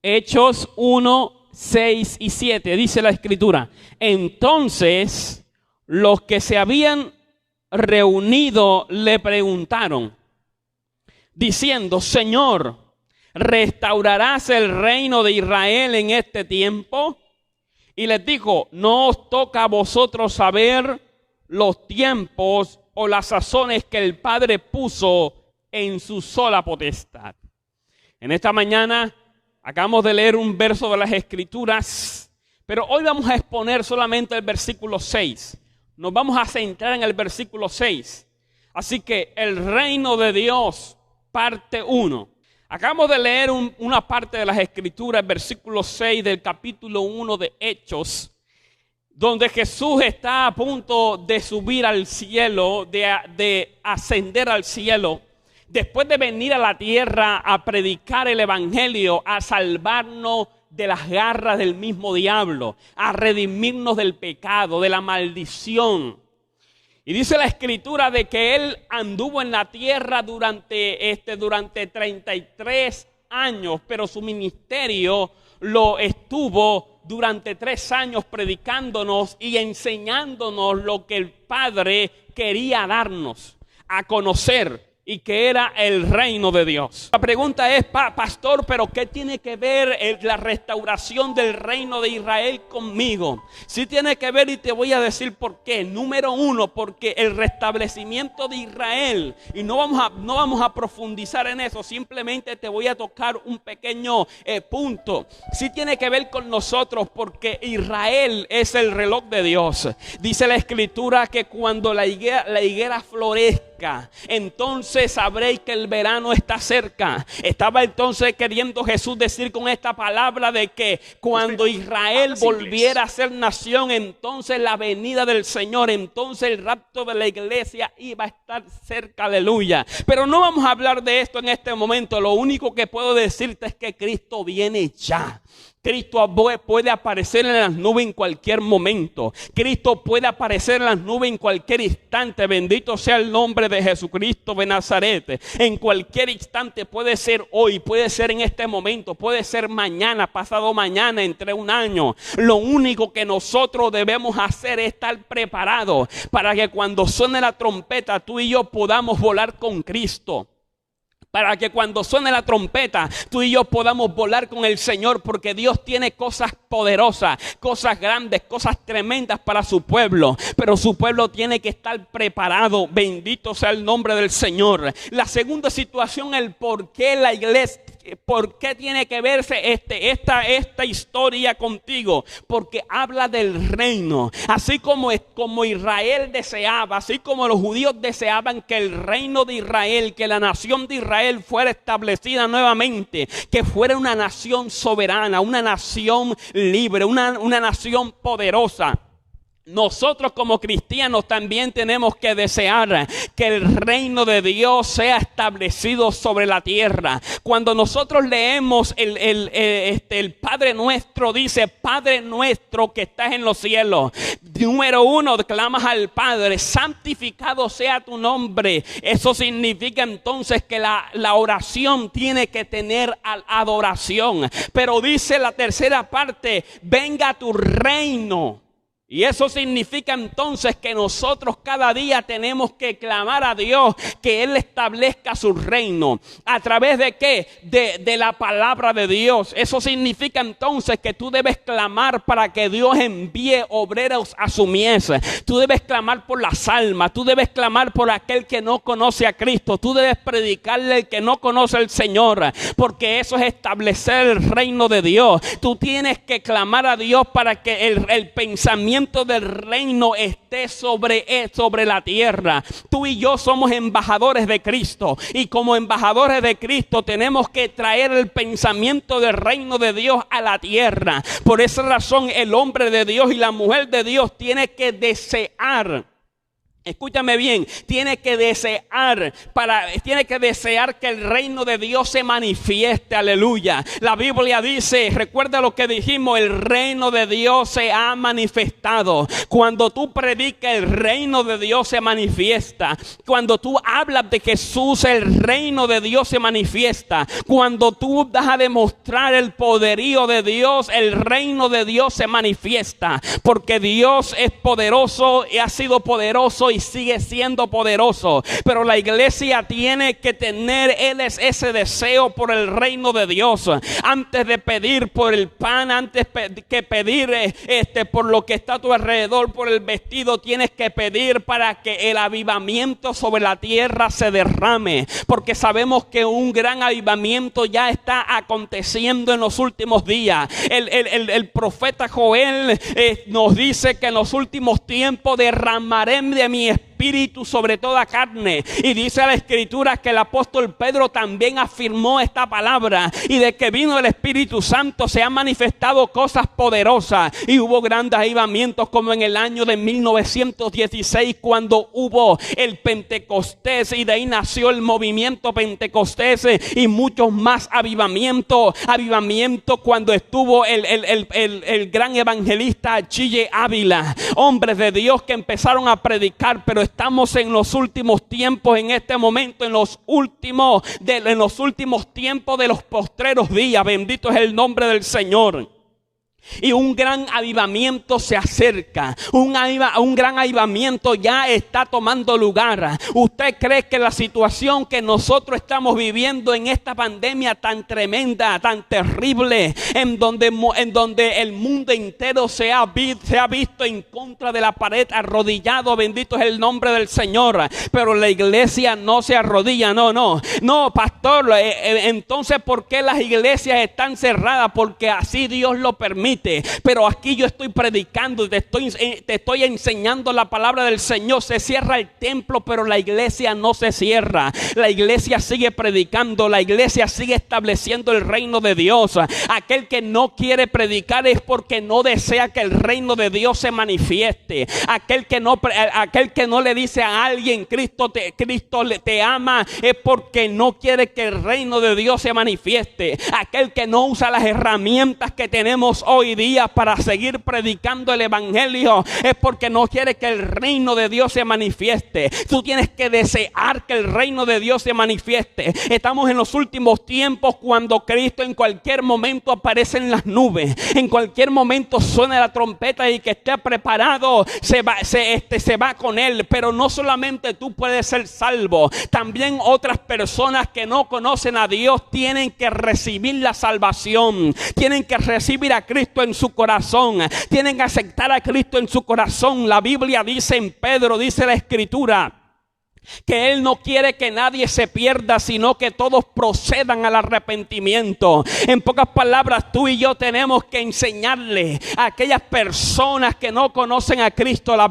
Hechos 1, 6 y 7, dice la Escritura. Entonces, los que se habían reunido le preguntaron, diciendo, Señor, ¿restaurarás el reino de Israel en este tiempo? Y les dijo, no os toca a vosotros saber los tiempos o las sazones que el Padre puso en su sola potestad. En esta mañana acabamos de leer un verso de las Escrituras, pero hoy vamos a exponer solamente el versículo 6. Nos vamos a centrar en el versículo 6. Así que el reino de Dios, parte 1. Acabamos de leer una parte de las Escrituras, el versículo 6 del capítulo 1 de Hechos, donde Jesús está a punto de subir al cielo, de ascender al cielo, después de venir a la tierra a predicar el evangelio, a salvarnos de las garras del mismo diablo, a redimirnos del pecado, de la maldición. Y dice la Escritura de que Él anduvo en la tierra durante 33 años, pero su ministerio lo estuvo durante 3 años predicándonos y enseñándonos lo que el Padre quería darnos a conocer, y que era el reino de Dios. La pregunta es, pastor, ¿pero qué tiene que ver la restauración del reino de Israel conmigo? Sí tiene que ver, y te voy a decir por qué. Número 1, porque el restablecimiento de Israel, y no vamos a profundizar en eso, simplemente te voy a tocar un pequeño punto. Sí tiene que ver con nosotros, porque Israel es el reloj de Dios. Dice la Escritura que cuando la higuera florezca, entonces sabréis que el verano está cerca. Estaba entonces queriendo Jesús decir con esta palabra de que cuando Israel volviera a ser nación, entonces la venida del Señor, entonces el rapto de la iglesia iba a estar cerca, aleluya. Pero no vamos a hablar de esto en este momento. Lo único que puedo decirte es que Cristo viene ya. Cristo puede aparecer en las nubes en cualquier momento. Cristo puede aparecer en las nubes en cualquier instante. Bendito sea el nombre de Jesucristo de Nazaret. En cualquier instante, puede ser hoy, puede ser en este momento, puede ser mañana, pasado mañana, entre un año. Lo único que nosotros debemos hacer es estar preparados para que cuando suene la trompeta, tú y yo podamos volar con Cristo. Para que cuando suene la trompeta, tú y yo podamos volar con el Señor, porque Dios tiene cosas poderosas, cosas grandes, cosas tremendas para su pueblo. Pero su pueblo tiene que estar preparado. Bendito sea el nombre del Señor. La segunda situación, el por qué la iglesia, ¿por qué tiene que verse esta historia contigo? Porque habla del reino. Así como Israel deseaba, así como los judíos deseaban que el reino de Israel, que la nación de Israel fuera establecida nuevamente, que fuera una nación soberana, una nación libre, una nación poderosa. Nosotros como cristianos también tenemos que desear que el reino de Dios sea establecido sobre la tierra. Cuando nosotros leemos el Padre Nuestro, dice, Padre nuestro que estás en los cielos. Número 1, clamas al Padre, santificado sea tu nombre. Eso significa entonces que la oración tiene que tener adoración. Pero dice la tercera parte, venga tu reino. Y eso significa entonces que nosotros cada día tenemos que clamar a Dios que Él establezca su reino. ¿A través de qué? De la palabra de Dios. Eso significa entonces que tú debes clamar para que Dios envíe obreros a su mies. Tú debes clamar por las almas. Tú debes clamar por aquel que no conoce a Cristo. Tú debes predicarle al que no conoce al Señor. Porque eso es establecer el reino de Dios. Tú tienes que clamar a Dios para que el pensamiento del reino esté sobre la tierra. Tú y yo somos embajadores de Cristo, y como embajadores de Cristo tenemos que traer el pensamiento del reino de Dios a la tierra. Por esa razón el hombre de Dios y la mujer de Dios tiene que desear Escúchame bien, tiene que desear que el reino de Dios se manifieste, aleluya. La Biblia dice, recuerda lo que dijimos, el reino de Dios se ha manifestado. Cuando tú predicas, el reino de Dios se manifiesta. Cuando tú hablas de Jesús, el reino de Dios se manifiesta. Cuando tú das a demostrar el poderío de Dios, el reino de Dios se manifiesta. Porque Dios es poderoso y ha sido poderoso y sigue siendo poderoso, pero la iglesia tiene que tener ese deseo por el reino de Dios. Antes de pedir por el pan, antes que pedir por lo que está a tu alrededor, por el vestido, tienes que pedir para que el avivamiento sobre la tierra se derrame, porque sabemos que un gran avivamiento ya está aconteciendo en los últimos días. El profeta Joel nos dice que en los últimos tiempos derramaré de mi espíritu sobre toda carne, y dice la escritura que el apóstol Pedro también afirmó esta palabra, y de que vino el Espíritu Santo se han manifestado cosas poderosas, y hubo grandes avivamientos como en el año de 1916 cuando hubo el Pentecostés, y de ahí nació el movimiento Pentecostés, y muchos más avivamientos cuando estuvo el gran evangelista Chille Ávila, hombres de Dios que empezaron a predicar. Pero estamos en los últimos tiempos, en este momento, en los últimos tiempos de los postreros días. Bendito es el nombre del Señor. Y un gran avivamiento se acerca. Un gran avivamiento ya está tomando lugar. ¿Usted cree que la situación que nosotros estamos viviendo en esta pandemia tan tremenda, tan terrible, en donde el mundo entero se ha visto en contra de la pared arrodillado? Bendito es el nombre del Señor. Pero la iglesia no se arrodilla. No, pastor. Entonces, ¿por qué las iglesias están cerradas? Porque así Dios lo permite. Pero aquí yo estoy predicando, te estoy enseñando la palabra del Señor. Se cierra el templo, pero la iglesia no se cierra. La iglesia sigue predicando, la iglesia sigue estableciendo el reino de Dios. Aquel que no quiere predicar es porque no desea que el reino de Dios se manifieste. Aquel que no le dice a alguien Cristo te ama, es porque no quiere que el reino de Dios se manifieste. Aquel que no usa las herramientas que tenemos hoy día para seguir predicando el evangelio es porque no quiere que el reino de Dios se manifieste. Tú tienes que desear que el reino de Dios se manifieste. Estamos en los últimos tiempos cuando Cristo en cualquier momento aparece en las nubes, en cualquier momento suena la trompeta, y que esté preparado se va con él. Pero no solamente tú puedes ser salvo, también otras personas que no conocen a Dios tienen que recibir la salvación, tienen que recibir a Cristo en su corazón, tienen que aceptar a Cristo en su corazón. La Biblia dice en Pedro, dice la escritura, que Él no quiere que nadie se pierda, sino que todos procedan al arrepentimiento. En pocas palabras, tú y yo tenemos que enseñarle a aquellas personas que no conocen a Cristo la